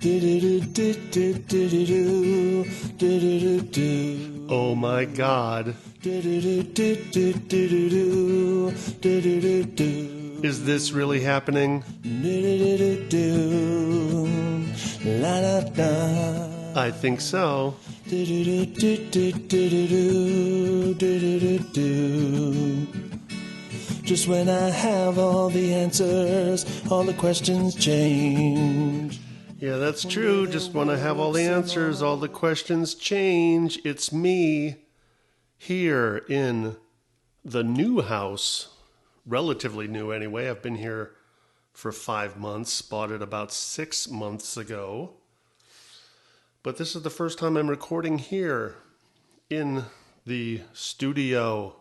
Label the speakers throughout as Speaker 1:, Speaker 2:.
Speaker 1: Oh my God. Is this really happening? I think so.
Speaker 2: Just when I have all the answers, all the questions change.
Speaker 1: Yeah, that's true. Just when I have all the answers, all the questions change. It's me here in the new house. Relatively new anyway. I've been here for 5 months. Bought it about 6 months ago. But this is the first time I'm recording here in the studio.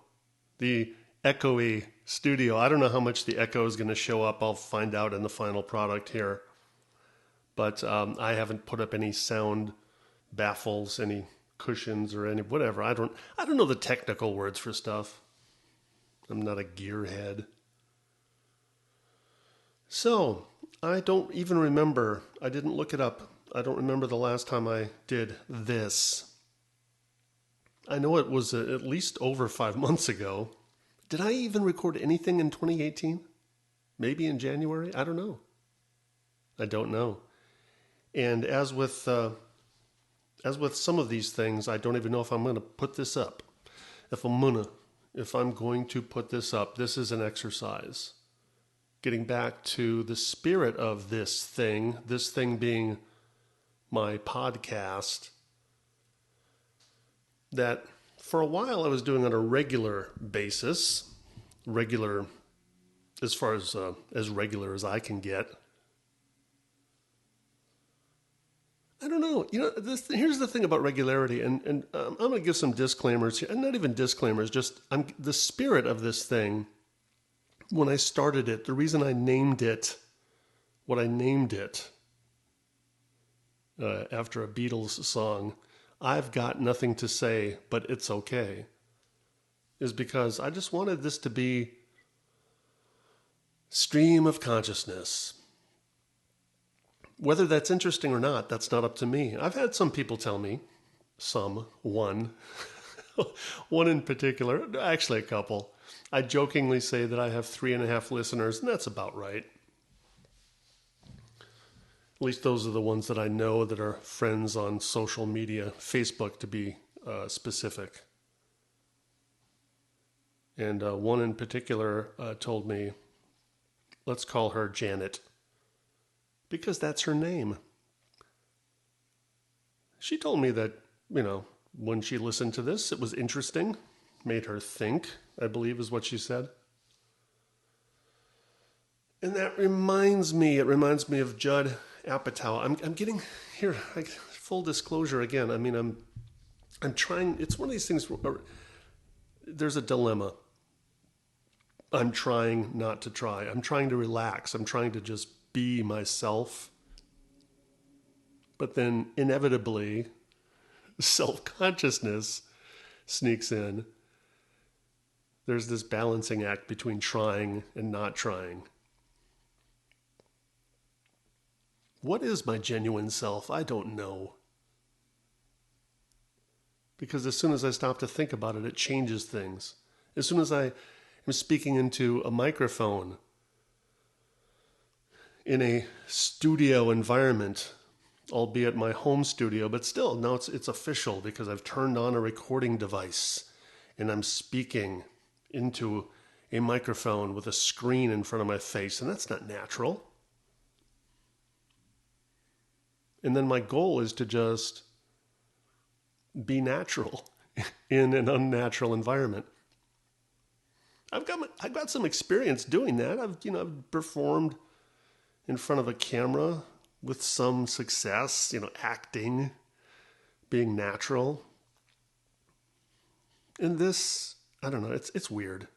Speaker 1: The echoey studio. I don't know how much the echo is going to show up. I'll find out in the final product here. But I haven't put up any sound baffles, any cushions or any whatever. I don't know the technical words for stuff. I'm not a gearhead. So, I don't even remember. I didn't look it up. I don't remember the last time I did this. I know it was at least over 5 months ago. Did I even record anything in 2018? Maybe in January? I don't know. I don't know. And as with some of these things, I don't even know if I'm going to put this up. If I'm going to put this up, this is an exercise. Getting back to the spirit of this thing being my podcast, that for a while I was doing on a regular basis, regular as far as regular as I can get. I don't know. Here's the thing about regularity, and I'm going to give some disclaimers here, and not even disclaimers, just the spirit of this thing. When I started it, the reason I named it what I named it after a Beatles song, I've got nothing to say, but it's okay, is because I just wanted this to be stream of consciousness. Whether that's interesting or not, that's not up to me. I've had some people tell me, one in particular, actually a couple. I jokingly say that I have 3.5 listeners, and that's about right. At least those are the ones that I know that are friends on social media, Facebook to be specific. And one in particular told me, let's call her Janet, because that's her name. She told me that, when she listened to this, it was interesting, made her think, I believe is what she said. And that reminds me of Judd Apatow. I'm getting here, full disclosure again. I mean, I'm trying, it's one of these things where there's a dilemma. I'm trying not to try. I'm trying to relax. I'm trying to just be myself. But then inevitably, self-consciousness sneaks in. There's this balancing act between trying and not trying. What is my genuine self? I don't know. Because as soon as I stop to think about it, it changes things. As soon as I am speaking into a microphone in a studio environment, albeit my home studio, but still, now it's official because I've turned on a recording device and I'm speaking into a microphone with a screen in front of my face, and that's not natural. And then my goal is to just be natural in an unnatural environment. I've got some experience doing that. I've performed in front of a camera with some success, acting, being natural. And this, I don't know, it's weird.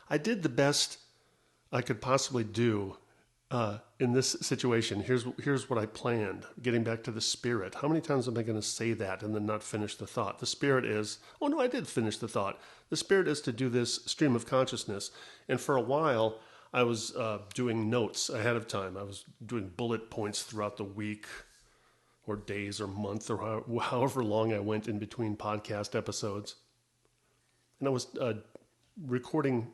Speaker 1: I did the best I could possibly do in this situation. Here's what I planned. Getting back to the spirit. How many times am I going to say that and then not finish the thought? The spirit is, oh no, I did finish the thought. The spirit is to do this stream of consciousness. And for a while, I was doing notes ahead of time. I was doing bullet points throughout the week or days or month or however long I went in between podcast episodes. And I was recording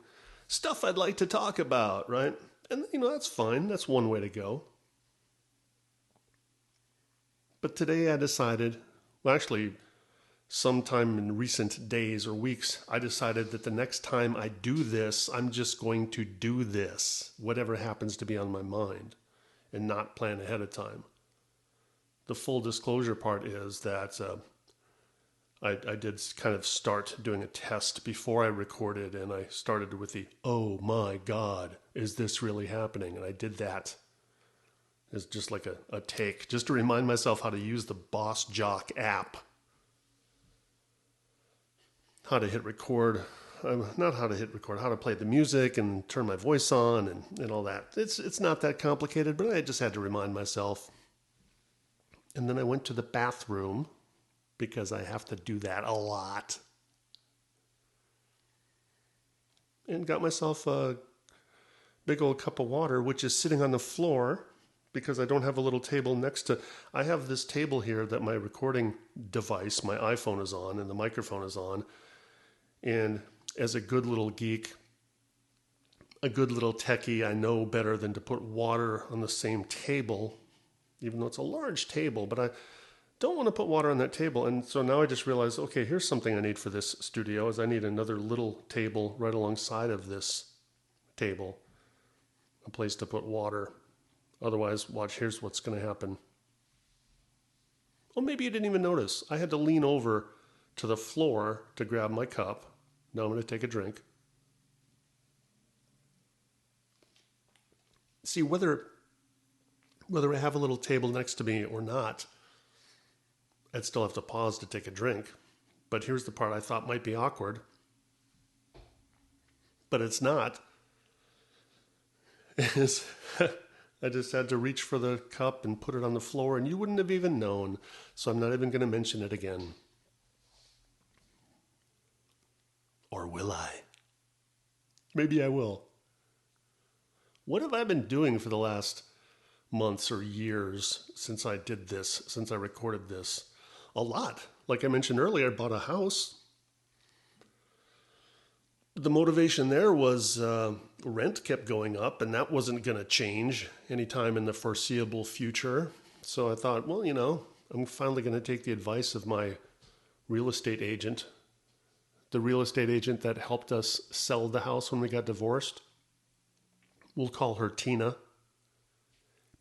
Speaker 1: stuff I'd like to talk about, right? And, that's fine. That's one way to go. But today I decided, well, actually, sometime in recent days or weeks, I decided that the next time I do this, I'm just going to do this, whatever happens to be on my mind, and not plan ahead of time. The full disclosure part is that I did kind of start doing a test before I recorded, and I started with the, oh my God, is this really happening? And I did that as just like a take, just to remind myself how to use the Boss Jock app. How to hit record, not how to hit record, how to play the music and turn my voice on and all that. It's not that complicated, but I just had to remind myself. And then I went to the bathroom because I have to do that a lot. And got myself a big old cup of water, which is sitting on the floor because I don't have a little table next to. I have this table here that my recording device, my iPhone, is on and the microphone is on. And as a good little geek, a good little techie, I know better than to put water on the same table, even though it's a large table, but I don't want to put water on that table. And so now I just realized, okay, here's something I need for this studio, is I need another little table right alongside of this table, a place to put water. Otherwise, watch, here's what's going to happen. Well, maybe you didn't even notice. I had to lean over to the floor to grab my cup. Now I'm going to take a drink. See, whether I have a little table next to me or not, I'd still have to pause to take a drink. But here's the part I thought might be awkward. But it's not. Is I just had to reach for the cup and put it on the floor, and you wouldn't have even known. So I'm not even going to mention it again. Or will I? Maybe I will. What have I been doing for the last months or years since I did this, since I recorded this? A lot. Like I mentioned earlier, I bought a house. The motivation there was rent kept going up, and that wasn't going to change anytime in the foreseeable future. So I thought, well, I'm finally going to take the advice of my real estate agent, the real estate agent that helped us sell the house when we got divorced. We'll call her Tina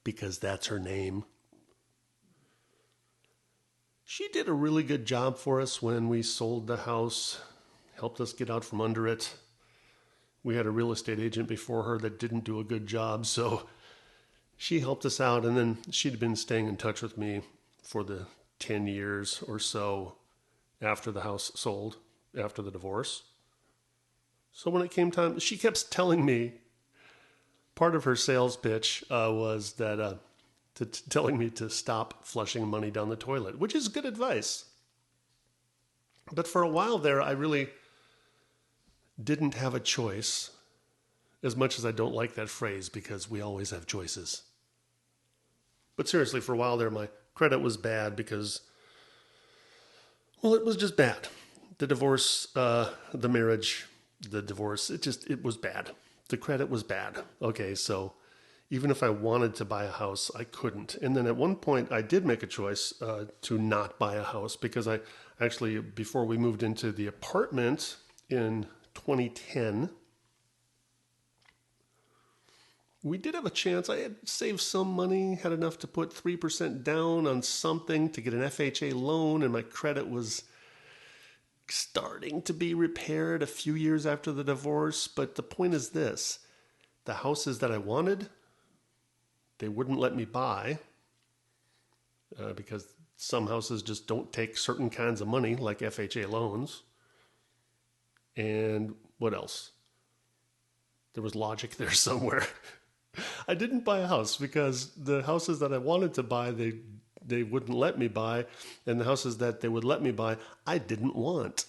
Speaker 1: because that's her name. She did a really good job for us when we sold the house, helped us get out from under it. We had a real estate agent before her that didn't do a good job, so she helped us out, and then she'd been staying in touch with me for the 10 years or so after the house sold, after the divorce. So when it came time, she kept telling me, part of her sales pitch was that telling me to stop flushing money down the toilet, which is good advice. But for a while there, I really didn't have a choice, as much as I don't like that phrase because we always have choices. But seriously, for a while there, my credit was bad because, well, it was just bad. The divorce, the marriage, the divorce, it was bad. The credit was bad. Okay, so even if I wanted to buy a house, I couldn't. And then at one point, I did make a choice to not buy a house because I actually, before we moved into the apartment in 2010, we did have a chance. I had saved some money, had enough to put 3% down on something to get an FHA loan, and my credit was starting to be repaired a few years after the divorce. But the point is this: the houses that I wanted, they wouldn't let me buy because some houses just don't take certain kinds of money, like FHA loans. And what else? There was logic there somewhere. I didn't buy a house because the houses that I wanted to buy, they wouldn't let me buy. And the houses that they would let me buy, I didn't want.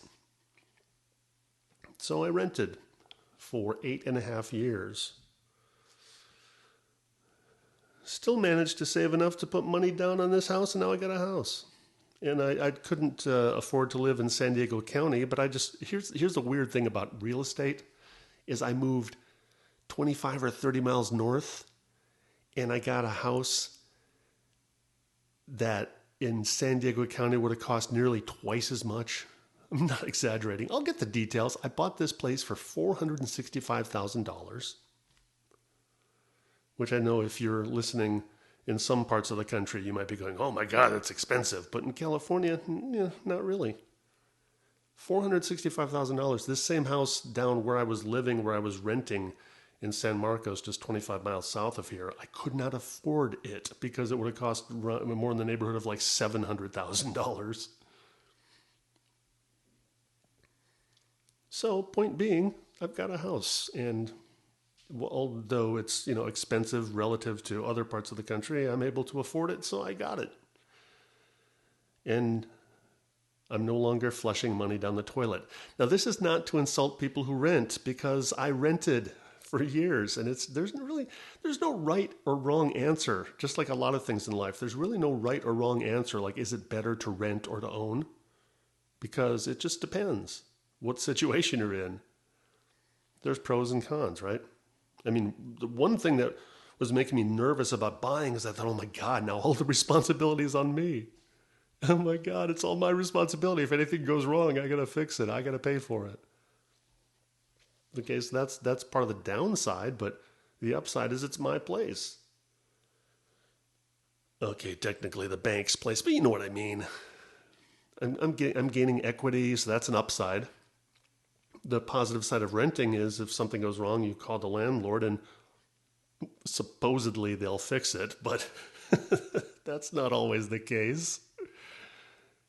Speaker 1: So I rented for 8.5 years. still managed to save enough to put money down on this house, and now I got a house. And I couldn't afford to live in San Diego County, but here's the weird thing about real estate is I moved 25 or 30 miles north, and I got a house that in San Diego County would have cost nearly twice as much. I'm not exaggerating. I'll get the details. I bought this place for $465,000, which I know if you're listening in some parts of the country, you might be going, oh my God, that's expensive. But in California, yeah, not really. $465,000. This same house down where I was living, where I was renting in San Marcos, just 25 miles south of here, I could not afford it because it would have cost more in the neighborhood of like $700,000. So, point being, I've got a house, and although it's expensive relative to other parts of the country, I'm able to afford it, so I got it. And I'm no longer flushing money down the toilet. Now, this is not to insult people who rent, because I rented for years, and there's no right or wrong answer. Just like a lot of things in life, there's really no right or wrong answer. Like, is it better to rent or to own? Because it just depends what situation you're in. There's pros and cons, right? I mean, the one thing that was making me nervous about buying is I thought, oh my God, now all the responsibility is on me. Oh my God, it's all my responsibility. If anything goes wrong, I got to fix it. I got to pay for it. Okay, so that's part of the downside, but the upside is it's my place. Okay, technically the bank's place, but you know what I mean. I'm gaining equity, so that's an upside. The positive side of renting is if something goes wrong, you call the landlord and supposedly they'll fix it, but that's not always the case,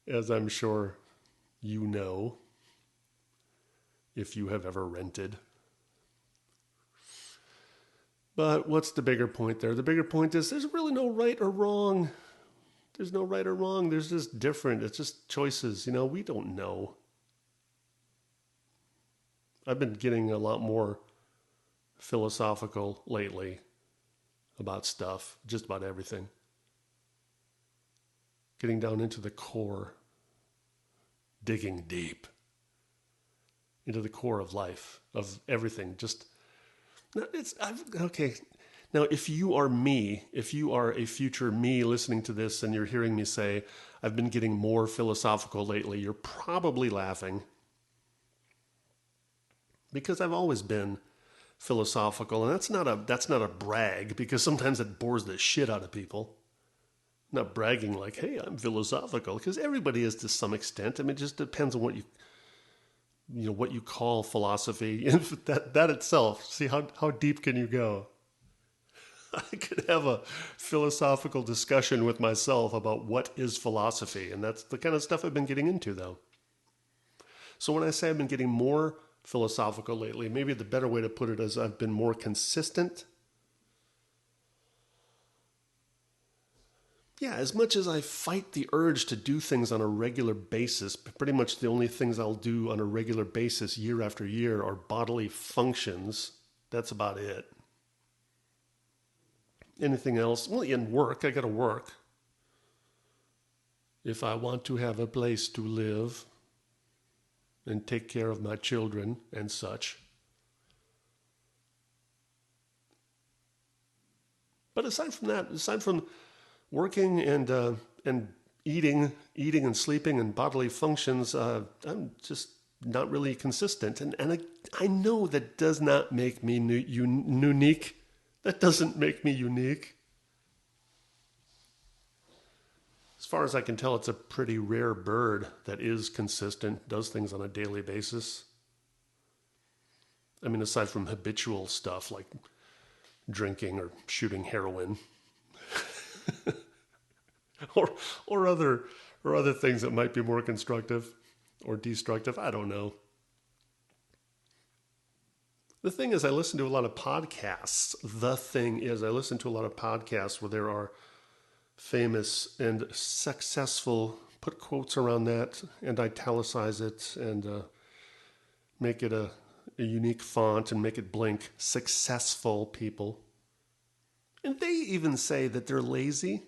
Speaker 1: as I'm sure you know if you have ever rented. But what's the bigger point there? The bigger point is there's really no right or wrong. There's no right or wrong. There's just different. It's just choices. We don't know. I've been getting a lot more philosophical lately about stuff, just about everything. Getting down into the core, digging deep into the core of life, of everything. Okay. Now, if you are me, if you are a future me listening to this and you're hearing me say, I've been getting more philosophical lately, you're probably laughing. Because I've always been philosophical, and that's not a brag, because sometimes it bores the shit out of people. I'm not bragging like, hey, I'm philosophical, because everybody is to some extent. I mean, it just depends on what you call philosophy. that itself. See how deep can you go? I could have a philosophical discussion with myself about what is philosophy, and that's the kind of stuff I've been getting into, though. So when I say I've been getting more philosophical lately, maybe the better way to put it is I've been more consistent. Yeah, as much as I fight the urge to do things on a regular basis, pretty much the only things I'll do on a regular basis year after year are bodily functions. That's about it. Anything else? Well, in work, I got to work. If I want to have a place to live and take care of my children and such. But aside from that, aside from working and eating and sleeping and bodily functions, I'm just not really consistent. And I know that does not make me unique. That doesn't make me unique. As far as I can tell, it's a pretty rare bird that is consistent, does things on a daily basis. I mean, aside from habitual stuff like drinking or shooting heroin, or other things that might be more constructive or destructive. I don't know. The thing is, I listen to a lot of podcasts. The thing is, I listen to a lot of podcasts where there are famous and successful, put quotes around that and italicize it and make it a unique font and make it blink, successful people. And they even say that they're lazy.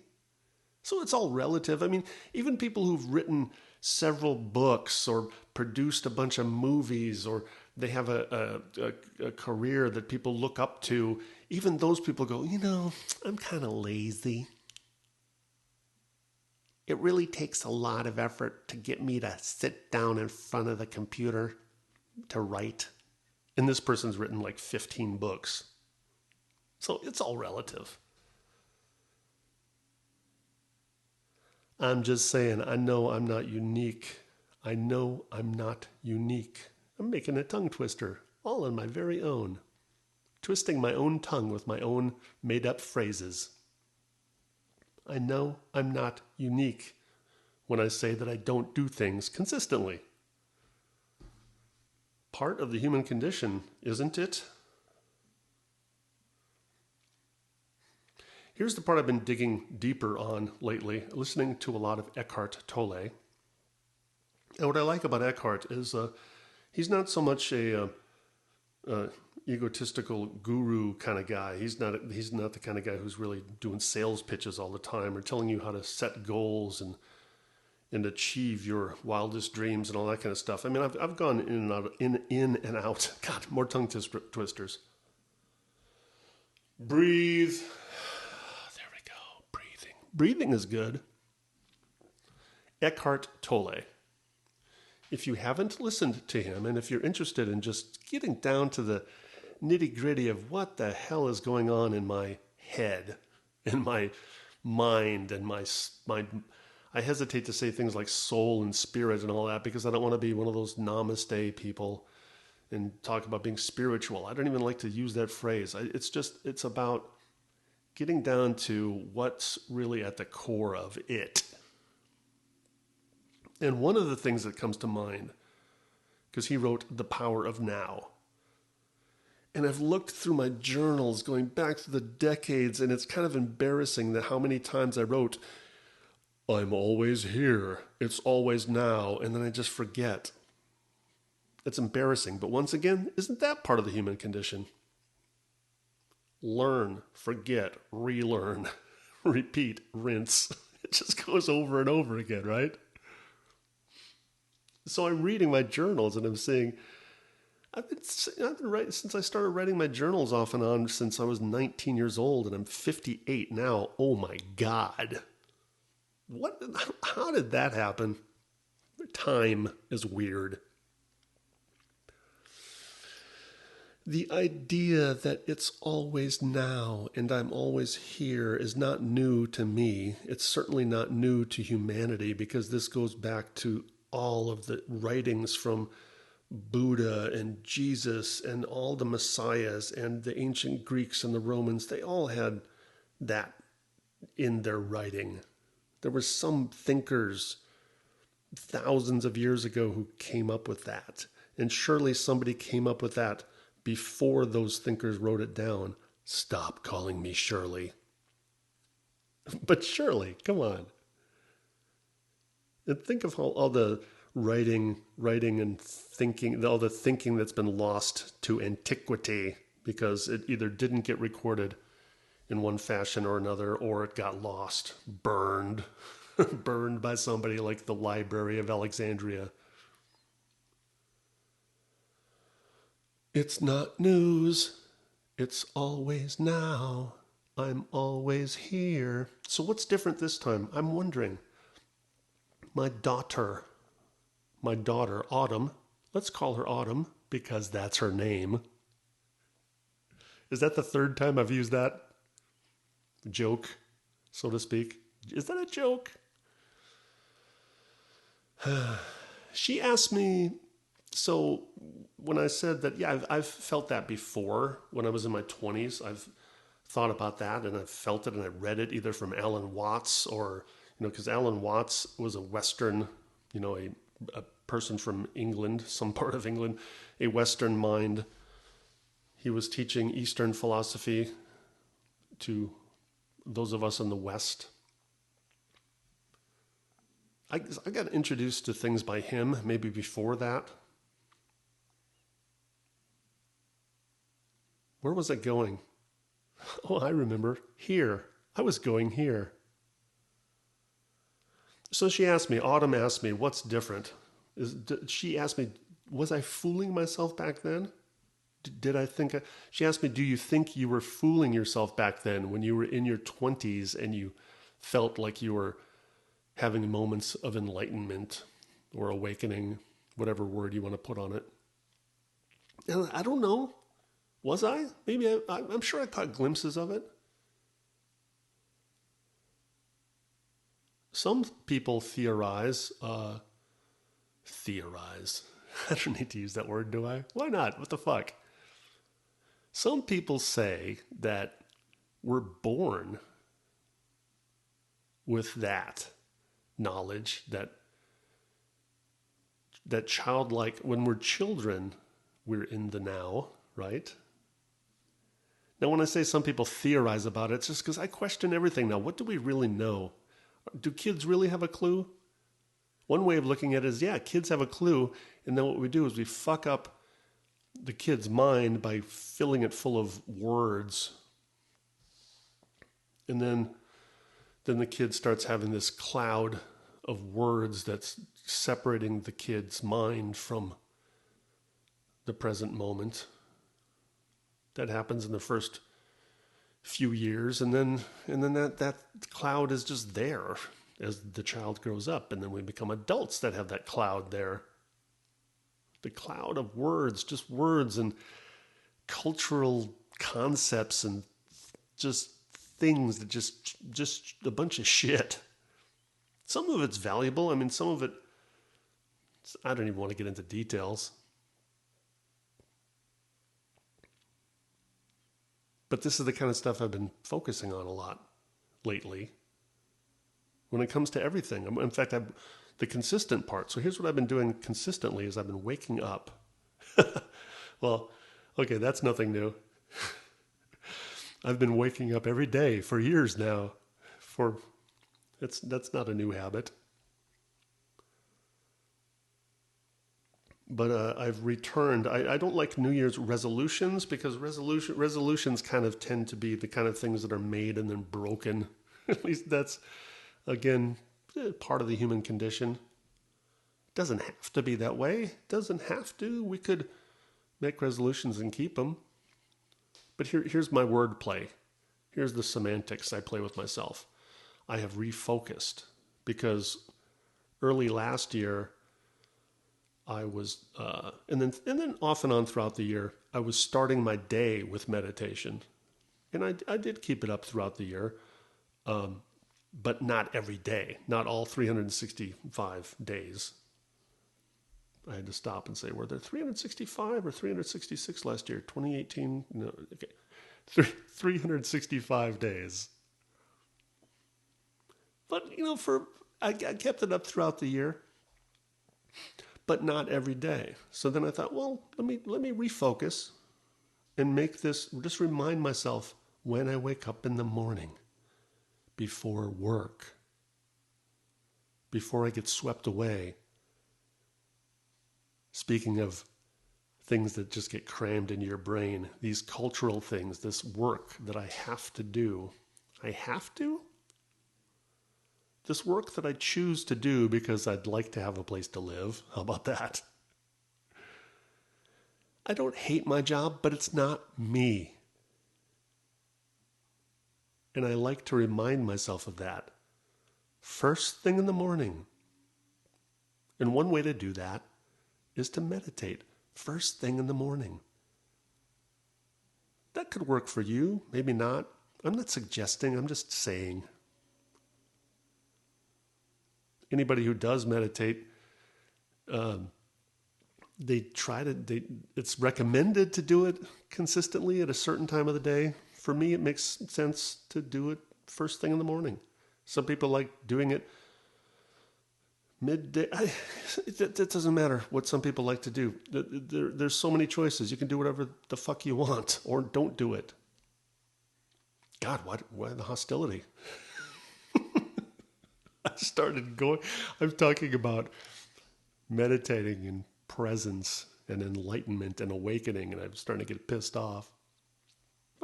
Speaker 1: So it's all relative. I mean, even people who've written several books or produced a bunch of movies, or they have a career that people look up to, even those people go, I'm kind of lazy. It really takes a lot of effort to get me to sit down in front of the computer to write. And this person's written like 15 books. So it's all relative. I'm just saying, I know I'm not unique. I know I'm not unique. I'm making a tongue twister, all on my very own. Twisting my own tongue with my own made up phrases. I know I'm not unique when I say that I don't do things consistently. Part of the human condition, isn't it? Here's the part I've been digging deeper on lately, listening to a lot of Eckhart Tolle. And what I like about Eckhart is he's not so much a egotistical guru kind of guy. He's not the kind of guy who's really doing sales pitches all the time or telling you how to set goals and achieve your wildest dreams and all that kind of stuff. I mean, I've gone in and out. God, more tongue twisters. Breathe. There we go. Breathing. Breathing is good. Eckhart Tolle. If you haven't listened to him, and if you're interested in just getting down to the nitty-gritty of what the hell is going on in my head, in my mind, and my I hesitate to say things like soul and spirit and all that because I don't want to be one of those namaste people and talk about being spiritual. I don't even like to use that phrase. It's about getting down to what's really at the core of it. And one of the things that comes to mind, because he wrote The Power of Now. And I've looked through my journals going back to the decades, and it's kind of embarrassing that how many times I wrote, I'm always here, it's always now, and then I just forget. It's embarrassing, but once again, isn't that part of the human condition? Learn, forget, relearn, repeat, rinse. It just goes over and over again, right? So I'm reading my journals and I'm saying, I've been writing since I started writing my journals off and on since I was 19 years old, and I'm 58 now. Oh my God. How did that happen? Time is weird. The idea that it's always now and I'm always here is not new to me. It's certainly not new to humanity because this goes back to all of the writings from Buddha and Jesus and all the messiahs and the ancient Greeks and the Romans. They all had that in their writing. There were some thinkers thousands of years ago who came up with that. And surely somebody came up with that before those thinkers wrote it down. Stop calling me Shirley. But Shirley, come on. And think of all the writing and thinking, all the thinking that's been lost to antiquity because it either didn't get recorded in one fashion or another, or it got lost, burned, burned by somebody like the Library of Alexandria. It's not news. It's always now. I'm always here. So what's different this time? I'm wondering. My daughter, Autumn, let's call her Autumn because that's her name. Is that the third time I've used that joke, so to speak? Is that a joke? She asked me, so when I said that, yeah, I've felt that before when I was in my 20s. I've thought about that and I've felt it and I read it either from Alan Watts or, because Alan Watts was a Western, a person from England, some part of England, a Western mind. He was teaching Eastern philosophy to those of us in the West. I got introduced to things by him maybe before that. Where was it going? Oh, I remember. Here. I was going here. So Autumn asked me, what's different? She asked me, was I fooling myself back then? Did I think, she asked me, do you think you were fooling yourself back then when you were in your 20s and you felt like you were having moments of enlightenment or awakening, whatever word you want to put on it? And I don't know. Was I? Maybe I'm sure I caught glimpses of it. Some people theorize. Theorize. I don't need to use that word, do I? Why not? What the fuck? Some people say that we're born with that knowledge, that childlike, when we're children, we're in the now, right? Now, when I say some people theorize about it, it's just because I question everything now. What do we really know? Do kids really have a clue? One way of looking at it is, yeah, kids have a clue, and then what we do is we fuck up the kid's mind by filling it full of words. And then the kid starts having this cloud of words that's separating the kid's mind from the present moment. That happens in the first few years, and then that cloud is just there as the child grows up, and then we become adults that have that cloud there. The cloud of words, just words and cultural concepts and just things that just a bunch of shit. Some of it's valuable. I mean, some of it, I don't even want to get into details. But this is the kind of stuff I've been focusing on a lot lately when it comes to everything. In fact, the consistent part. So here's what I've been doing consistently is I've been waking up. Well, okay, that's nothing new. I've been waking up every day for years now. That's not a new habit. But I've returned. I don't like New Year's resolutions because resolutions kind of tend to be the kind of things that are made and then broken. At least that's, again, part of the human condition. It doesn't have to be that way. It doesn't have to. We could make resolutions and keep them. But here's my wordplay. Here's the semantics I play with myself. I have refocused because early last year, I was, and then off and on throughout the year, I was starting my day with meditation. And I did keep it up throughout the year, but not every day, not all 365 days. I had to stop and say, were there 365 or 366 last year? 2018? No, okay. 365 days. But, I kept it up throughout the year, but not every day. So then I thought, well, let me refocus and make this, just remind myself when I wake up in the morning, before work, before I get swept away. Speaking of things that just get crammed into your brain, these cultural things, this work that I have to do. I have to? This work that I choose to do because I'd like to have a place to live. How about that? I don't hate my job, but it's not me. And I like to remind myself of that. First thing in the morning. And one way to do that is to meditate first thing in the morning. That could work for you, maybe not. I'm not suggesting, I'm just saying. Anybody who does meditate, it's recommended to do it consistently at a certain time of the day. For me, it makes sense to do it first thing in the morning. Some people like doing it midday. It doesn't matter what some people like to do. There's so many choices. You can do whatever the fuck you want or don't do it. God, why the hostility? I'm talking about meditating and presence and enlightenment and awakening, and I'm starting to get pissed off.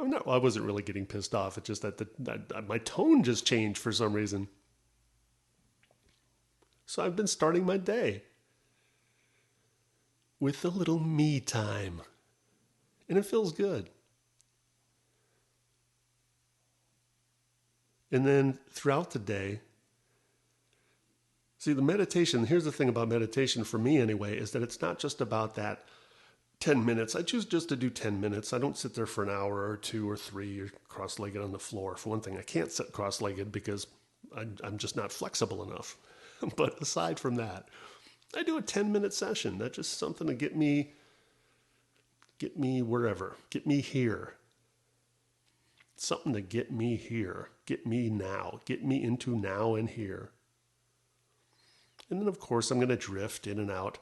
Speaker 1: Oh, no, I wasn't really getting pissed off. It's just that my tone just changed for some reason. So I've been starting my day with a little me time. And it feels good. And then throughout the day, see, the meditation, here's the thing about meditation for me anyway, is that it's not just about that 10 minutes. I choose just to do 10 minutes. I don't sit there for an hour or two or three or cross-legged on the floor. For one thing, I can't sit cross-legged because I'm just not flexible enough. But aside from that, I do a 10-minute session. That's just something to get me wherever, get me here. Something to get me here, get me now, get me into now and here. And then, of course, I'm going to drift in and out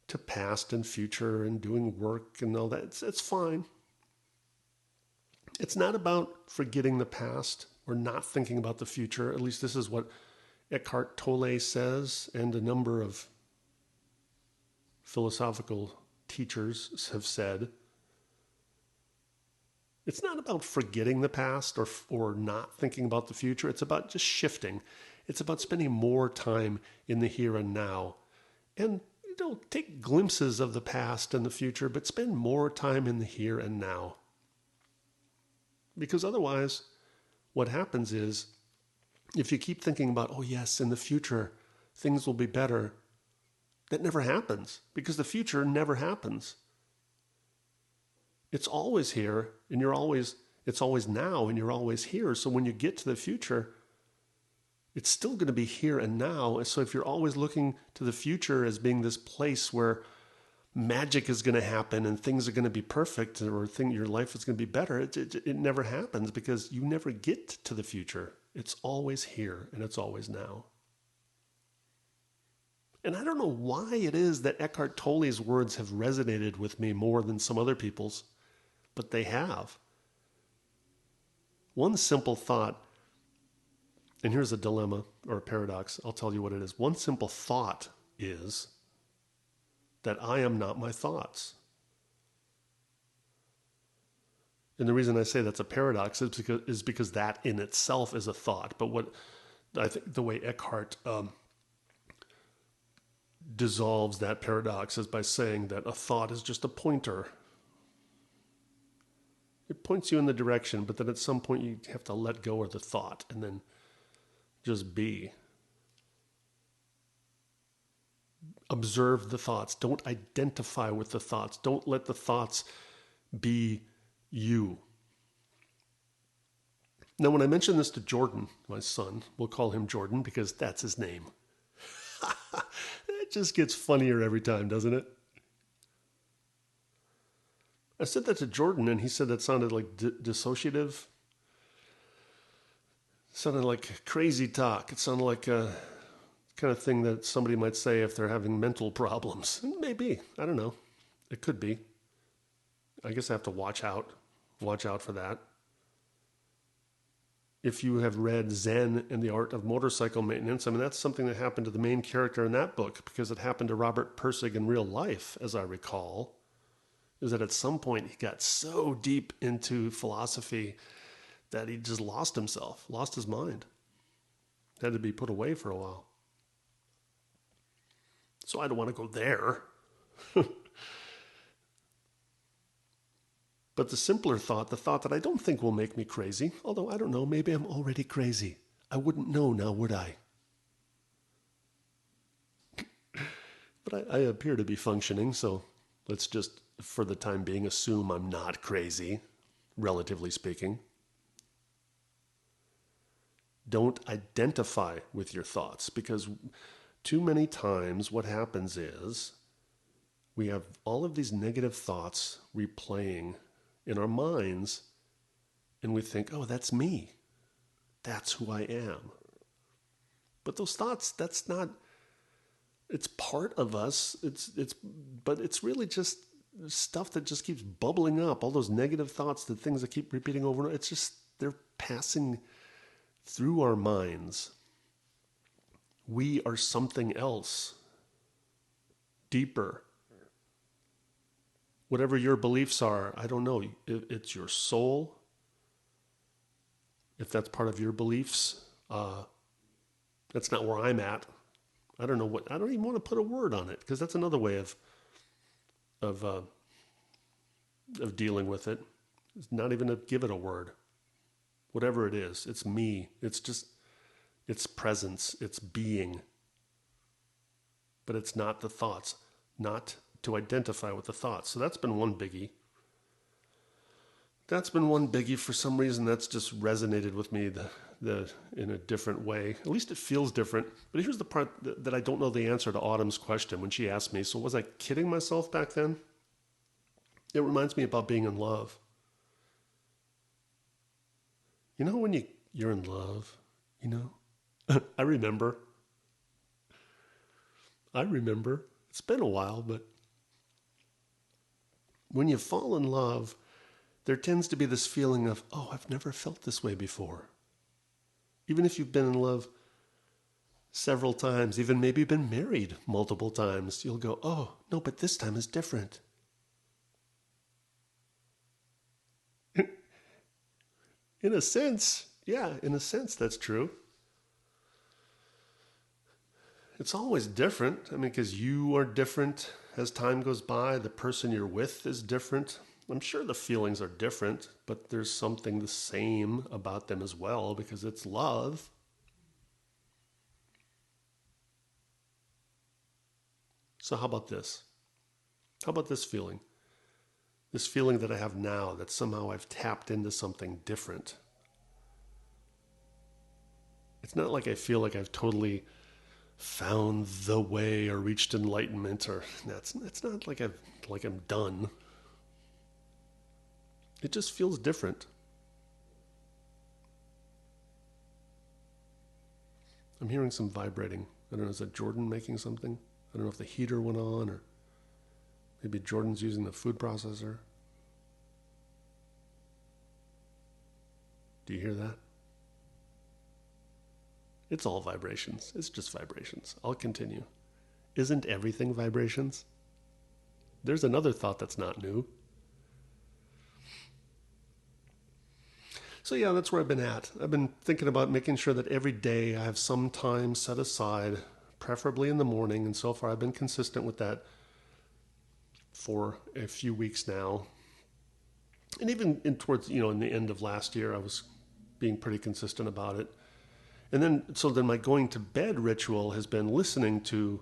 Speaker 1: to past and future and doing work and all that. It's fine. It's not about forgetting the past or not thinking about the future. At least this is what Eckhart Tolle says, and a number of philosophical teachers have said. It's not about forgetting the past or not thinking about the future. It's about just shifting. It's about spending more time in the here and now. And take glimpses of the past and the future, but spend more time in the here and now. Because otherwise, what happens is, if you keep thinking about, oh yes, in the future, things will be better, that never happens, because the future never happens. It's always here, and it's always now, and you're always here. So when you get to the future, it's still going to be here and now. So if you're always looking to the future as being this place where magic is going to happen and things are going to be perfect, or your life is going to be better, it never happens, because you never get to the future. It's always here, and it's always now. And I don't know why it is that Eckhart Tolle's words have resonated with me more than some other people's, but they have. One simple thought, and here's a dilemma or a paradox. I'll tell you what it is. One simple thought is that I am not my thoughts. And the reason I say that's a paradox is because that in itself is a thought. But what I think the way Eckhart dissolves that paradox is by saying that a thought is just a pointer. It points you in the direction, but then at some point you have to let go of the thought and then just be. Observe the thoughts. Don't identify with the thoughts. Don't let the thoughts be you. Now, when I mention this to Jordan, my son, we'll call him Jordan because that's his name. It just gets funnier every time, doesn't it? I said that to Jordan, and he said that sounded like dissociative. It sounded like crazy talk. It sounded like a kind of thing that somebody might say if they're having mental problems. Maybe. I don't know. It could be. I guess I have to watch out for that. If you have read Zen and the Art of Motorcycle Maintenance, I mean, that's something that happened to the main character in that book, because it happened to Robert Pirsig in real life, as I recall. Is that at some point he got so deep into philosophy that he just lost himself, lost his mind. Had to be put away for a while. So I don't want to go there. But the simpler thought, the thought that I don't think will make me crazy, although I don't know, maybe I'm already crazy. I wouldn't know now, would I? But I appear to be functioning, so let's just, for the time being, assume I'm not crazy, relatively speaking. Don't identify with your thoughts, because too many times what happens is we have all of these negative thoughts replaying in our minds, and we think, oh, that's me. That's who I am. But those thoughts, that's not, it's part of us. But it's really just stuff that just keeps bubbling up. All those negative thoughts, the things that keep repeating over and over, it's just, they're passing through our minds. We are something else, deeper. Whatever your beliefs are, I don't know. It's your soul. If that's part of your beliefs, that's not where I'm at. I don't know what. I don't even want to put a word on it because that's another way of uh, of dealing with it. It's not even to give it a word. Whatever it is, it's me. It's just its presence, its being. But it's not the thoughts, not to identify with the thoughts. So that's been one biggie. That's been one biggie. For some reason, that's just resonated with me the in a different way. At least it feels different. But here's the part that I don't know the answer to Autumn's question when she asked me, so was I kidding myself back then? It reminds me about being in love. You know when you're in love, you know? I remember. It's been a while, but when you fall in love, there tends to be this feeling of, oh, I've never felt this way before. Even if you've been in love several times, even maybe been married multiple times, you'll go, oh, no, but this time is different. In a sense, that's true. It's always different. I mean, because you are different as time goes by. The person you're with is different. I'm sure the feelings are different, but there's something the same about them as well because it's love. So how about this? How about this feeling? This feeling that I have now that somehow I've tapped into something different. It's not like I feel like I've totally found the way or reached enlightenment or it's not like I'm done. It just feels different. I'm hearing some vibrating. I don't know, is that Jordan making something? I don't know if the heater went on or maybe Jordan's using the food processor. Do you hear that? It's all vibrations. It's just vibrations. I'll continue. Isn't everything vibrations? There's another thought that's not new. So yeah, that's where I've been at. I've been thinking about making sure that every day I have some time set aside, preferably in the morning, and so far I've been consistent with that for a few weeks now. And even towards, in the end of last year, I was being pretty consistent about it. And then my going to bed ritual has been listening to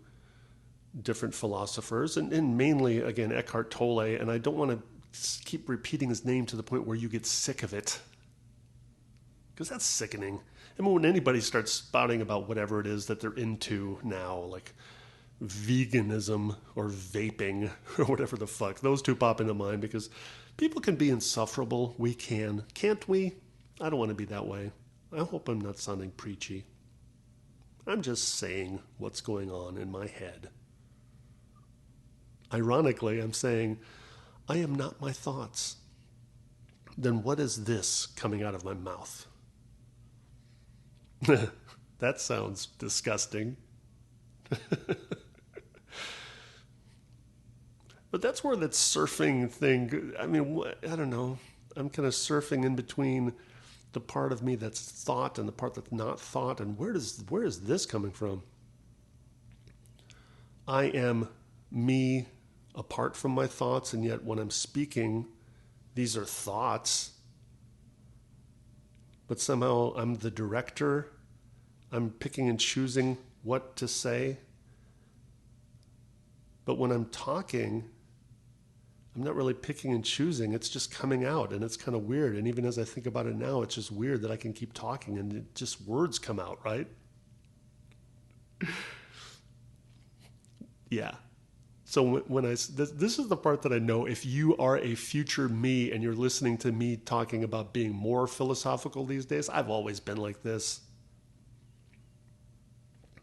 Speaker 1: different philosophers and mainly, again, Eckhart Tolle. And I don't want to keep repeating his name to the point where you get sick of it. Because that's sickening. I mean, when anybody starts spouting about whatever it is that they're into now, like veganism or vaping or whatever the fuck, those two pop into mind because people can be insufferable. We can. Can't we? I don't want to be that way. I hope I'm not sounding preachy. I'm just saying what's going on in my head. Ironically, I'm saying, I am not my thoughts. Then what is this coming out of my mouth? That sounds disgusting. But that's where that surfing thing, I mean, I don't know. I'm kind of surfing in between the part of me that's thought and the part that's not thought. And where is this coming from? I am me apart from my thoughts, and yet when I'm speaking, these are thoughts. But somehow I'm the director. I'm picking and choosing what to say. But when I'm talking, I'm not really picking and choosing. It's just coming out, and it's kind of weird. And even as I think about it now, it's just weird that I can keep talking and just words come out, right? Yeah. So when this is the part that I know if you are a future me and you're listening to me talking about being more philosophical these days, I've always been like this.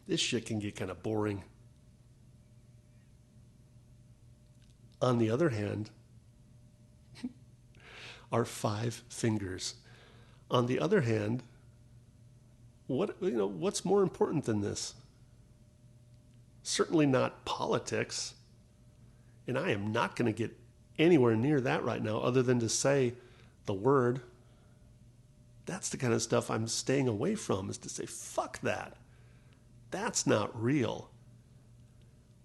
Speaker 1: This shit can get kind of boring. On the other hand, our 5 fingers. On the other hand, what's more important than this? Certainly not politics. And I am not going to get anywhere near that right now other than to say the word. That's the kind of stuff I'm staying away from, is to say, fuck that. That's not real.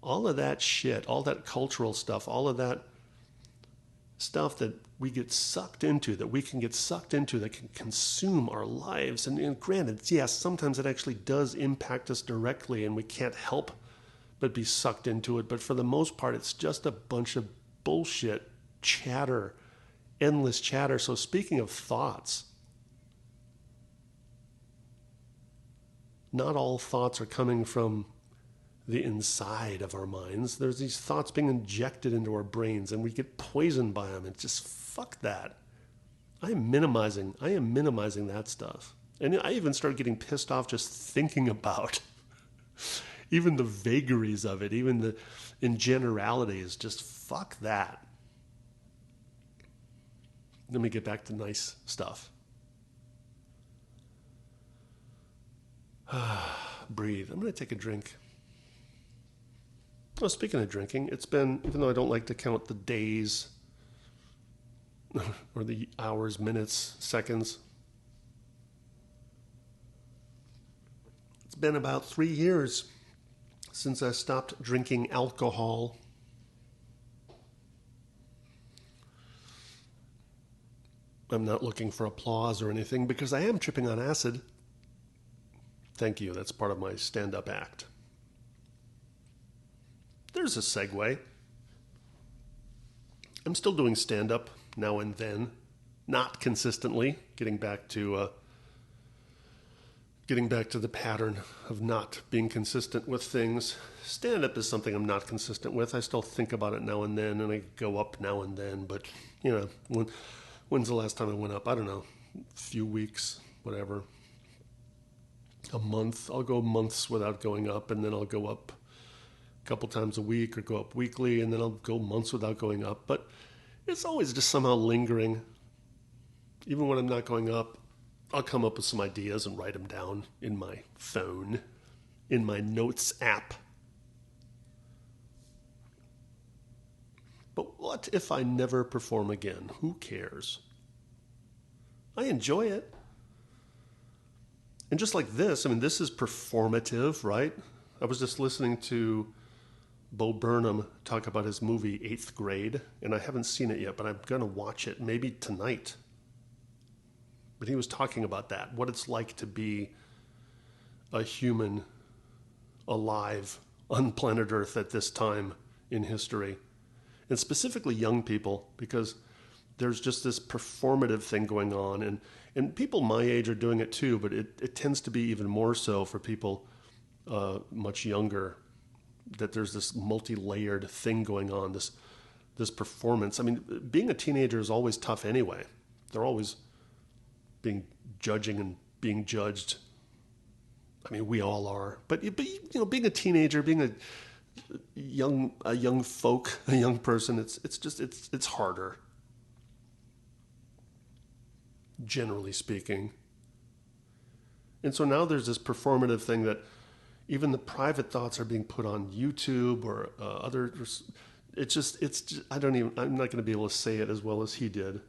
Speaker 1: All of that shit, all that cultural stuff, all of that stuff that we get sucked into, that we can get sucked into, that can consume our lives. And granted, yes, sometimes it actually does impact us directly and we can't help but be sucked into it. But for the most part, it's just a bunch of bullshit chatter, endless chatter. So speaking of thoughts, not all thoughts are coming from the inside of our minds. There's these thoughts being injected into our brains and we get poisoned by them. And just fuck that. I am minimizing that stuff. And I even started getting pissed off just thinking about even the vagaries of it, even the in generalities. Just fuck that. Let me get back to nice stuff. Breathe. I'm going to take a drink. Well, speaking of drinking, it's been, even though I don't like to count the days or the hours, minutes, seconds, it's been about 3 years since I stopped drinking alcohol. I'm not looking for applause or anything because I am tripping on acid. Thank you. That's part of my stand-up act. There's a segue. I'm still doing stand-up now and then, not consistently. Getting back to the pattern of not being consistent with things. Stand-up is something I'm not consistent with. I still think about it now and then, and I go up now and then. But when's the last time I went up? I don't know, a few weeks, whatever. A month. I'll go months without going up, and then I'll go up couple times a week or go up weekly, and then I'll go months without going up. But it's always just somehow lingering. Even when I'm not going up, I'll come up with some ideas and write them down in my phone, in my notes app. But what if I never perform again? Who cares? I enjoy it. And just like this, I mean, this is performative, right? I was just listening to Bo Burnham talk about his movie 8th Grade, and I haven't seen it yet, but I'm going to watch it maybe tonight. But he was talking about that, what it's like to be a human alive on planet Earth at this time in history. And specifically young people, because there's just this performative thing going on. And people my age are doing it too, but it tends to be even more so for people much younger, that there's this multi-layered thing going on, this performance. I mean, being a teenager is always tough anyway. They're always judging and being judged. I mean, we all are. But being a teenager, being a young person, it's harder, generally speaking. And so now there's this performative thing that even the private thoughts are being put on YouTube or other. I'm not going to be able to say it as well as he did.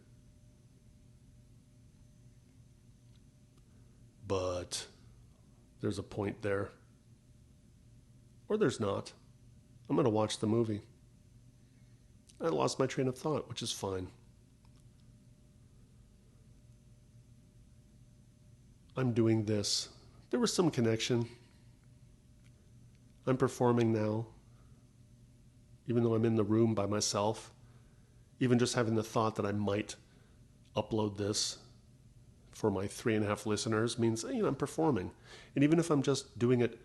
Speaker 1: But there's a point there. Or there's not. I'm going to watch the movie. I lost my train of thought, which is fine. I'm doing this. There was some connection. I'm performing now, even though I'm in the room by myself. Even just having the thought that I might upload this for my 3.5 listeners means, I'm performing. And even if I'm just doing it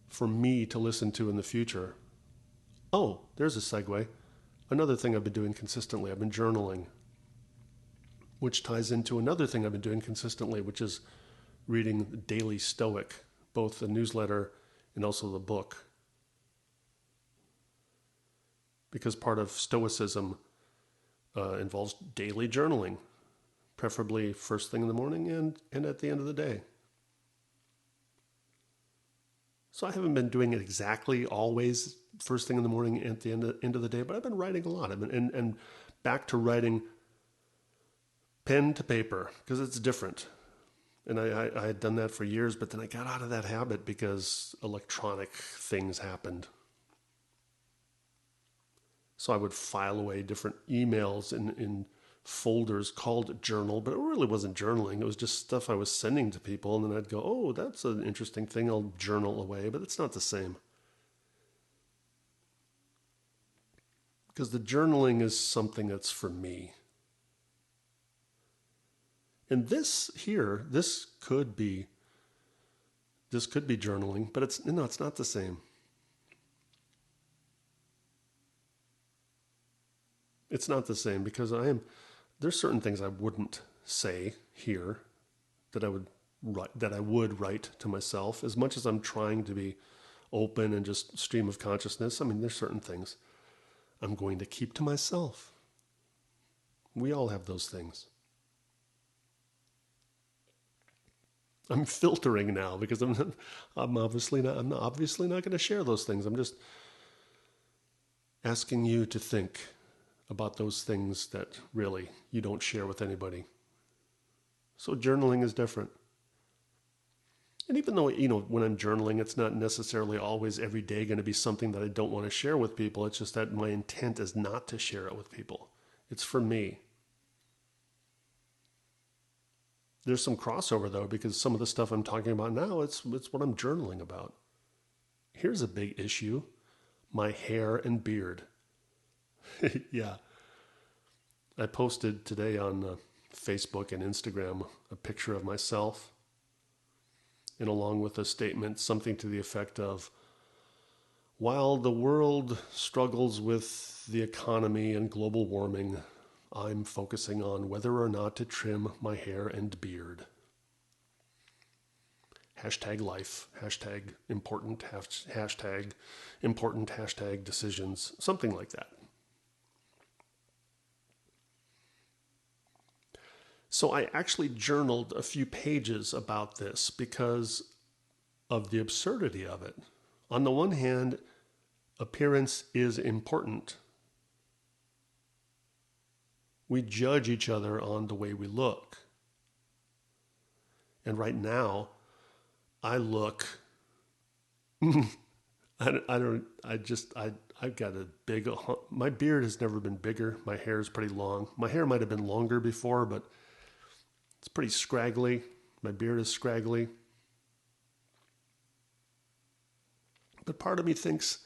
Speaker 1: for me to listen to in the future. Oh, there's a segue. Another thing I've been doing consistently, I've been journaling, which ties into another thing I've been doing consistently, which is reading Daily Stoic, both the newsletter and also the book. Because part of Stoicism involves daily journaling, preferably first thing in the morning and at the end of the day. So I haven't been doing it exactly always first thing in the morning, at the end of the day. But I've been writing a lot. And back to writing pen to paper because it's different. And I had done that for years, but then I got out of that habit because electronic things happened. So I would file away different emails in folders called journal, but it really wasn't journaling. It was just stuff I was sending to people, and then I'd go, oh, that's an interesting thing. I'll journal away, but it's not the same. Because the journaling is something that's for me. And this could be journaling, but it's not the same. It's not the same because there's certain things I wouldn't say here that I would write to myself. As much as I'm trying to be open and just stream of consciousness, I mean, there's certain things I'm going to keep to myself. We all have those things. I'm filtering now because I'm obviously not going to share those things. I'm just asking you to think about those things that really you don't share with anybody. So journaling is different. And even though, when I'm journaling, it's not necessarily always every day going to be something that I don't want to share with people. It's just that my intent is not to share it with people. It's for me. There's some crossover, though, because some of the stuff I'm talking about now, it's what I'm journaling about. Here's a big issue. My hair and beard. Yeah. I posted today on Facebook and Instagram a picture of myself, and along with a statement, something to the effect of, while the world struggles with the economy and global warming, I'm focusing on whether or not to trim my hair and beard. Hashtag life, hashtag important, hashtag decisions, something like that. So I actually journaled a few pages about this because of the absurdity of it. On the one hand, appearance is important. We judge each other on the way we look. And right now, I look, I've got a big, my beard has never been bigger. My hair is pretty long. My hair might have been longer before, but it's pretty scraggly. My beard is scraggly. But part of me thinks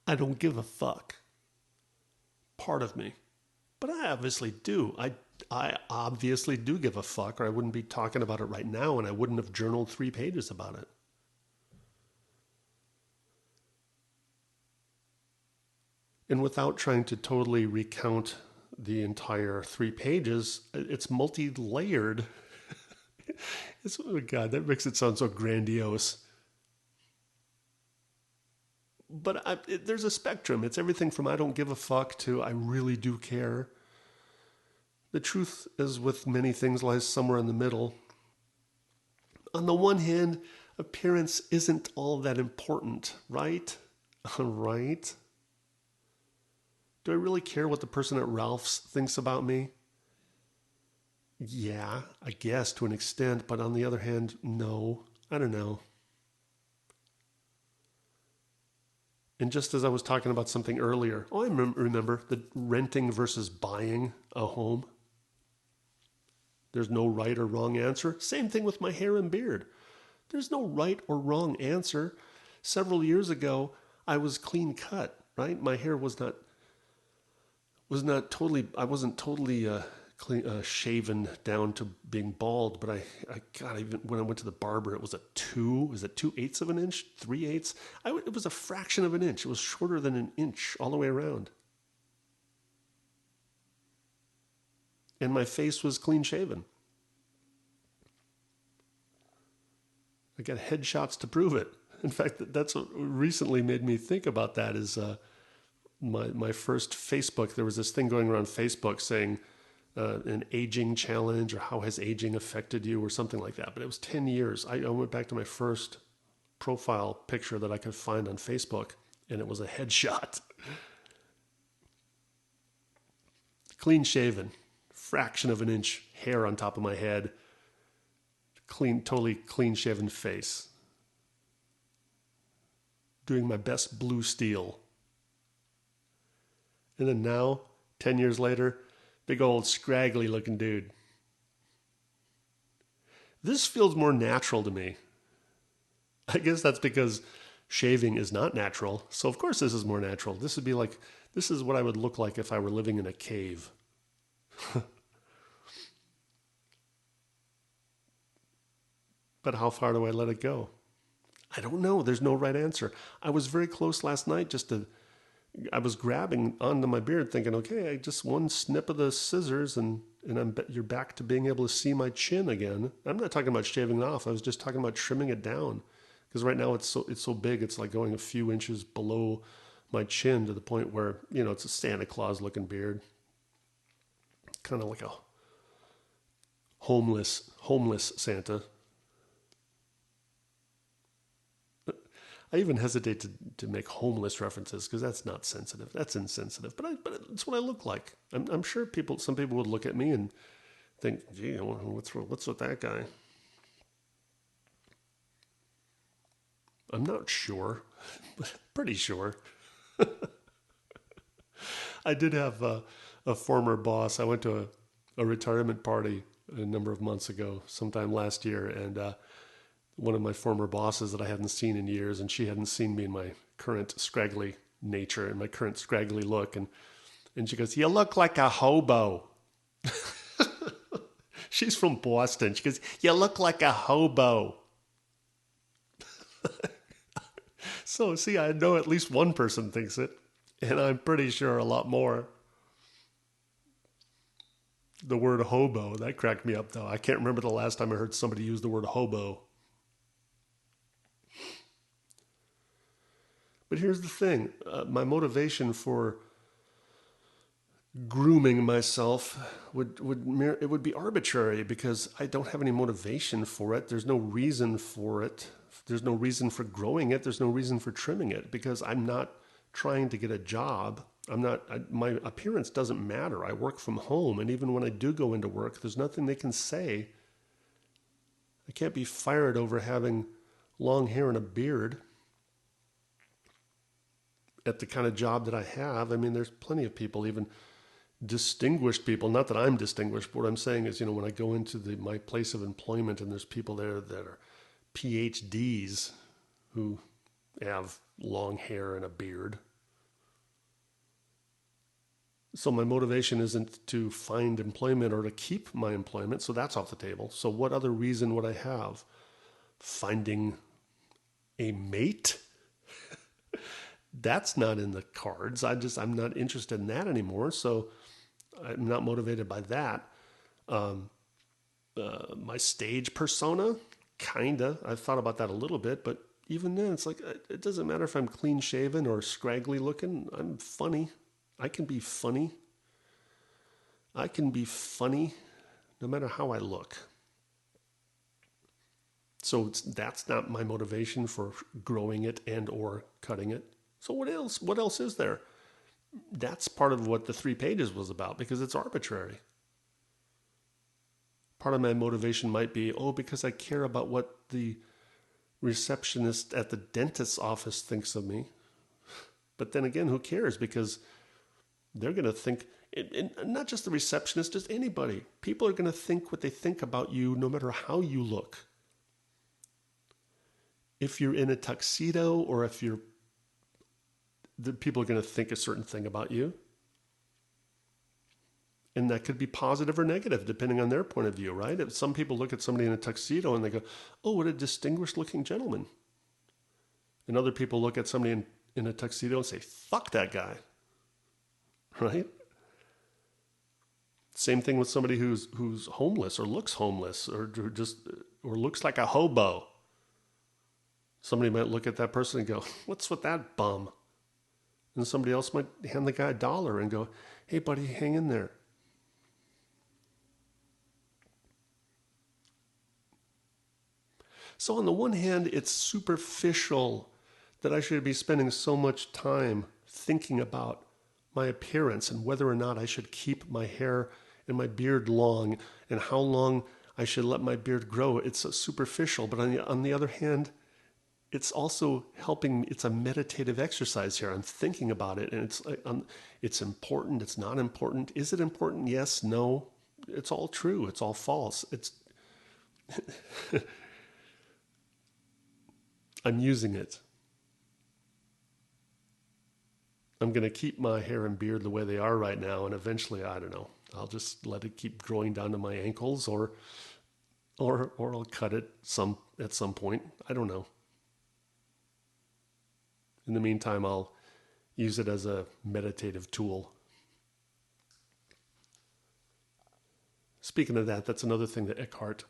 Speaker 1: I don't give a fuck. Part of me. But I obviously do. I obviously do give a fuck, or I wouldn't be talking about it right now, and I wouldn't have journaled 3 pages about it. And without trying to totally recount the entire 3 pages, it's multi-layered. Oh God, that makes it sound so grandiose. But there's a spectrum. It's everything from I don't give a fuck to I really do care. The truth, as with many things, lies somewhere in the middle. On the one hand, appearance isn't all that important, right? Right? Do I really care what the person at Ralph's thinks about me? Yeah, I guess to an extent, but on the other hand, no. I don't know. And just as I was talking about something earlier, I remember the renting versus buying a home. There's no right or wrong answer. Same thing with my hair and beard. There's no right or wrong answer. Several years ago, I was clean cut, right? My hair was not totally, I wasn't totally clean, shaven down to being bald, but even when I went to the barber, it was was it 2/8 of an inch, 3/8? It was a fraction of an inch. It was shorter than an inch all the way around. And my face was clean shaven. I got headshots to prove it. In fact, that's what recently made me think about that is my first Facebook. There was this thing going around Facebook saying an aging challenge or how has aging affected you or something like that. But it was 10 years. I went back to my first profile picture that I could find on Facebook. and it was a headshot. Clean shaven, fraction of an inch hair on top of my head, totally clean shaven face. Doing my best blue steel. And then now, 10 years later, big old scraggly looking dude. This feels more natural to me. I guess that's because shaving is not natural. So of course this is more natural. This would be like, this is what I would look like if I were living in a cave. But how far do I let it go? I don't know. There's no right answer. I was very close last night I was grabbing onto my beard thinking, okay, I just one snip of the scissors and you're back to being able to see my chin again. I'm not talking about shaving it off. I was just talking about trimming it down. Because right now it's so big, it's like going a few inches below my chin to the point where, it's a Santa Claus looking beard. Kind of like a homeless Santa. I even hesitate to make homeless references because that's not sensitive. That's insensitive. But it's what I look like. I'm sure some people would look at me and think, gee, what's with that guy? I'm not sure, but pretty sure. I did have a former boss. I went to a retirement party a number of months ago, sometime last year, and one of my former bosses that I hadn't seen in years, and she hadn't seen me in my current scraggly nature and my current scraggly look, and she goes, "You look like a hobo." She's from Boston. She goes, "You look like a hobo." So, see, I know at least one person thinks it, and I'm pretty sure a lot more. The word hobo, that cracked me up, though. I can't remember the last time I heard somebody use the word hobo. But here's the thing. My motivation for grooming myself would be arbitrary because I don't have any motivation for it. There's no reason for it. There's no reason for growing it. There's no reason for trimming it because I'm not trying to get a job. My appearance doesn't matter. I work from home, and even when I do go into work, there's nothing they can say. I can't be fired over having long hair and a beard at the kind of job that I have. I mean, there's plenty of people, even distinguished people, not that I'm distinguished, but what I'm saying is, when I go into my place of employment and there's people there that are PhDs who have long hair and a beard. So my motivation isn't to find employment or to keep my employment, so that's off the table. So what other reason would I have? Finding a mate? That's not in the cards. I'm not interested in that anymore, so I'm not motivated by that. My stage persona, kinda. I've thought about that a little bit, but even then, it's like, it doesn't matter if I'm clean shaven or scraggly looking. I'm funny. I can be funny. I can be funny no matter how I look. So that's not my motivation for growing it and or cutting it. So what else? What else is there? That's part of what the 3 pages was about because it's arbitrary. Part of my motivation might be, because I care about what the receptionist at the dentist's office thinks of me. But then again, who cares? Because they're going to think, and not just the receptionist, just anybody. People are going to think what they think about you no matter how you look. If you're in a tuxedo or the people are going to think a certain thing about you. And that could be positive or negative, depending on their point of view, right? If some people look at somebody in a tuxedo and they go, "Oh, what a distinguished looking gentleman." And other people look at somebody in a tuxedo and say, "Fuck that guy." Right? Same thing with somebody who's homeless or looks homeless or looks like a hobo. Somebody might look at that person and go, "What's with that bum?" And somebody else might hand the guy $1 and go, "Hey, buddy, hang in there." So on the one hand, it's superficial that I should be spending so much time thinking about my appearance and whether or not I should keep my hair and my beard long and how long I should let my beard grow. It's superficial, but on the other hand, it's also helping. It's a meditative exercise here. I'm thinking about it, and it's important. It's not important. Is it important? Yes. No. It's all true. It's all false. I'm using it. I'm going to keep my hair and beard the way they are right now, and eventually, I don't know. I'll just let it keep growing down to my ankles, or I'll cut it at some point. I don't know. In the meantime, I'll use it as a meditative tool. Speaking of that, that's another thing that Eckhart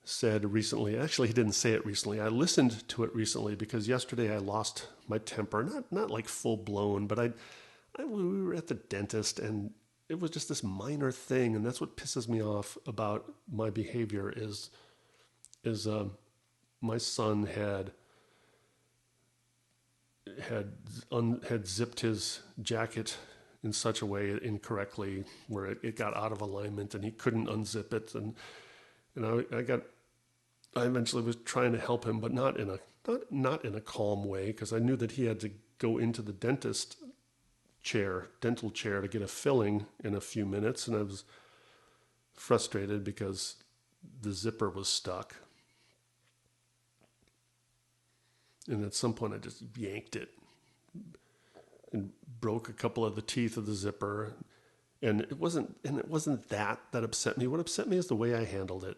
Speaker 1: said recently. Actually, he didn't say it recently. I listened to it recently because yesterday I lost my temper. Not like full blown, but we were at the dentist and it was just this minor thing, and that's what pisses me off about my behavior is my son had zipped his jacket in such a way incorrectly where it got out of alignment and he couldn't unzip it, and I eventually was trying to help him, but not in a calm way, because I knew that he had to go into the dental chair to get a filling in a few minutes, and I was frustrated because the zipper was stuck. And at some point I just yanked it and broke a couple of the teeth of the zipper. And it wasn't that upset me. What upset me is the way I handled it.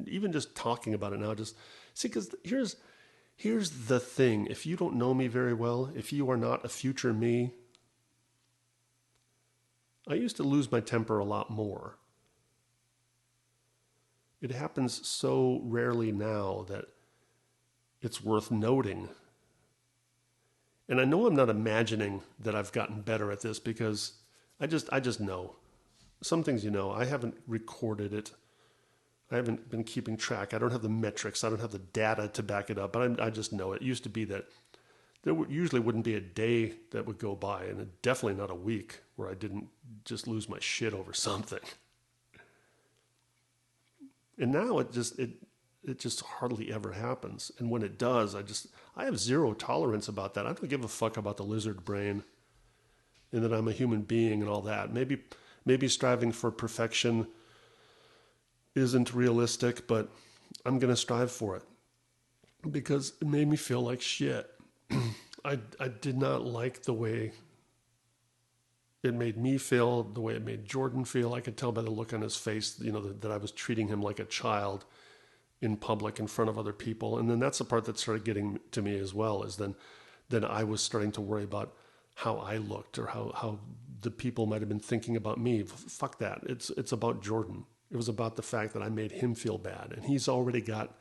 Speaker 1: Even just talking about it now, just see, because here's the thing. If you don't know me very well, if you are not a future me, I used to lose my temper a lot more. It happens so rarely now that it's worth noting. And I know I'm not imagining that I've gotten better at this, because I just know. Some things, I haven't recorded it. I haven't been keeping track. I don't have the metrics. I don't have the data to back it up, but I just know it. It used to be that there usually wouldn't be a day that would go by, and definitely not a week, where I didn't just lose my shit over something. And now it just hardly ever happens. And when it does, I have zero tolerance about that. I don't give a fuck about the lizard brain and that I'm a human being and all that. Maybe striving for perfection isn't realistic, but I'm going to strive for it because it made me feel like shit. I did not like the way it made me feel, the way it made Jordan feel. I could tell by the look on his face, that I was treating him like a child in public in front of other people. And then that's the part that started getting to me as well, is then I was starting to worry about how I looked, or how the people might have been thinking about me. Fuck that. It's about Jordan. It was about the fact that I made him feel bad, and he's already got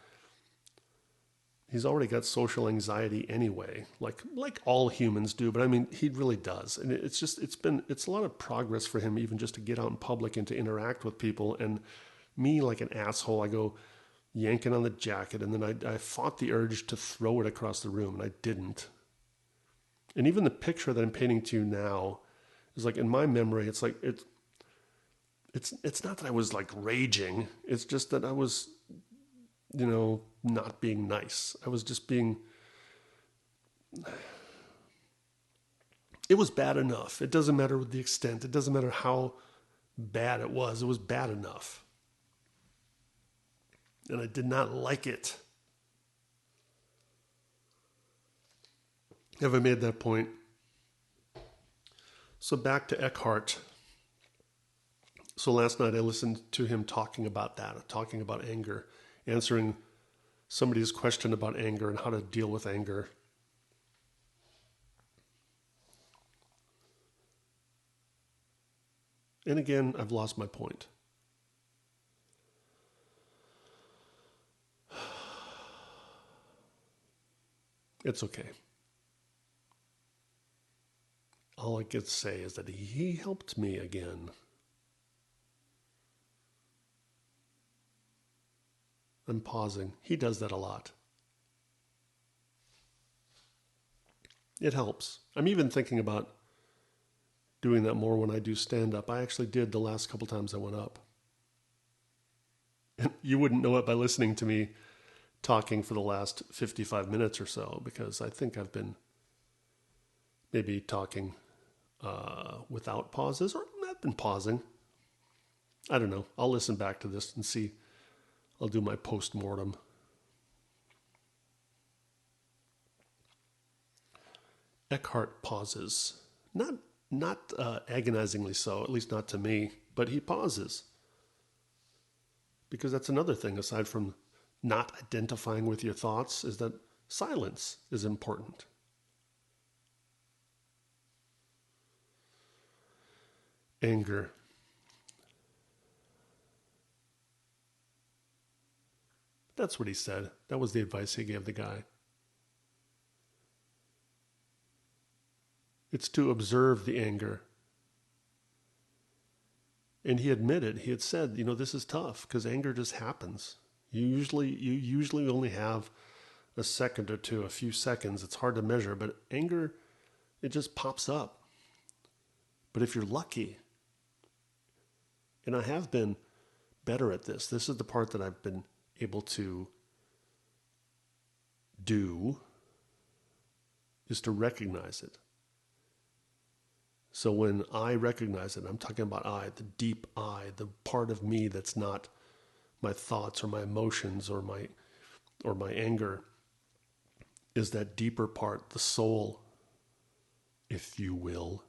Speaker 1: social anxiety anyway, like all humans do. But I mean, he really does, and it's a lot of progress for him, even just to get out in public and to interact with people. And me, like an asshole, I go yanking on the jacket, and then I fought the urge to throw it across the room, and I didn't. And even the picture that I'm painting to you now is like, in my memory, it's like it's not that I was like raging. It's just that I was, not being nice. I was just being. It was bad enough. It doesn't matter the extent. It doesn't matter how bad it was. It was bad enough. And I did not like it. Have I made that point? So back to Eckhart. So last night I listened to him talking about that, talking about anger, answering somebody's question about anger and how to deal with anger. And again, I've lost my point. It's okay. All I can say is that he helped me again. I'm pausing. He does that a lot. It helps. I'm even thinking about doing that more when I do stand-up. I actually did the last couple times I went up. And you wouldn't know it by listening to me talking for the last 55 minutes or so, because I think I've been maybe talking without pauses, or I've been pausing. I don't know. I'll listen back to this and see. I'll do my post-mortem. Eckhart pauses. Not agonizingly so, at least not to me, but he pauses. Because that's another thing, aside from not identifying with your thoughts, is that silence is important. Anger. That's what he said. That was the advice he gave the guy. It's to observe the anger. And he admitted, he had said, this is tough because anger just happens. You usually only have a second or two, a few seconds. It's hard to measure, but anger, it just pops up. But if you're lucky, and I have been better at this is the part that I've been able to do, is to recognize it. So when I recognize it, I'm talking about I, the deep I, the part of me that's not my thoughts or my emotions or my anger, is that deeper part, the soul, if you will,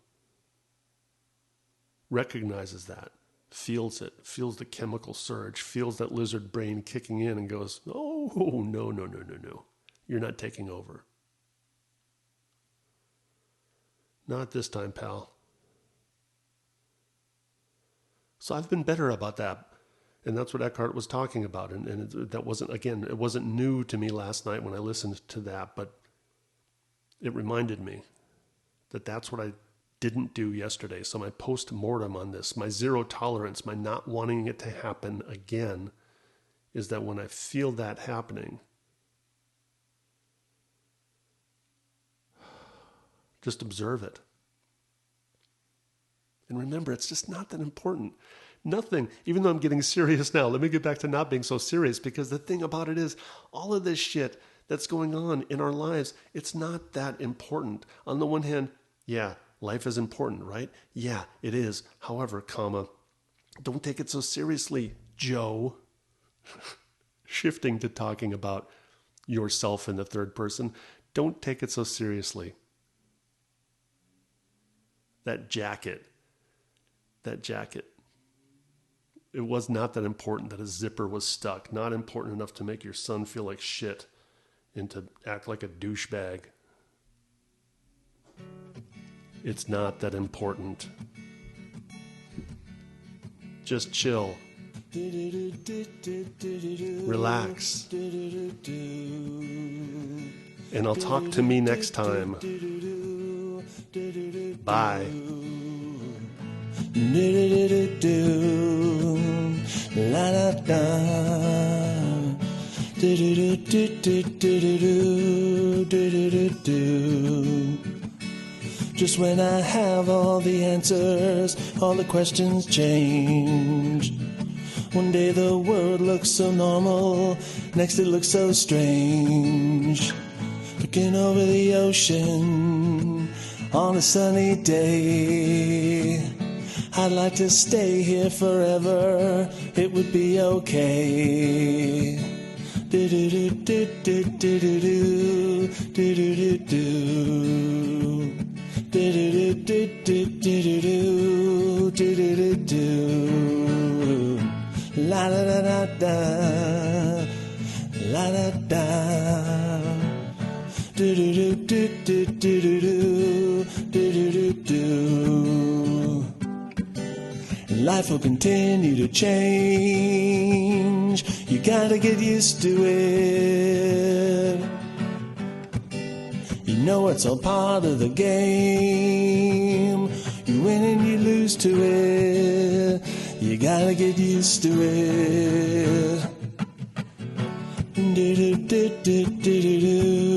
Speaker 1: recognizes that, feels it, feels the chemical surge, feels that lizard brain kicking in and goes, oh, no. You're not taking over. Not this time, pal. So I've been better about that. And that's what Eckhart was talking about. And that wasn't, again, it wasn't new to me last night when I listened to that, but it reminded me that that's what I didn't do yesterday. So my post-mortem on this, my zero tolerance, my not wanting it to happen again, is that when I feel that happening, just observe it. And remember, it's just not that important. Nothing, even though I'm getting serious now, let me get back to not being so serious, because the thing about it is, all of this shit that's going on in our lives, it's not that important. On the one hand, yeah, life is important, right? Yeah, it is. However, don't take it so seriously, Joe. Shifting to talking about yourself in the third person, don't take it so seriously. That jacket. It was not that important that a zipper was stuck. Not important enough to make your son feel like shit and to act like a douchebag. It's not that important. Just chill. Relax. And I'll talk to me next time. Bye. La da da. Just when I have all the answers, all the questions change. One day the world looks so normal, next it looks so strange. Looking over the ocean on a sunny day. I'd like to stay here forever, it would be okay. Do-do-do-do-do-do-do-do. Do-do-do-do. Do-do-do-do-do-do-do. La da da da da. La da da. Do-do-do-do-do-do-do. Do-do-do-do. Life will continue to change. You gotta get used to it. You know it's all part of the game. You win and you lose to it. You gotta get used to it.
Speaker 2: do do do do do do.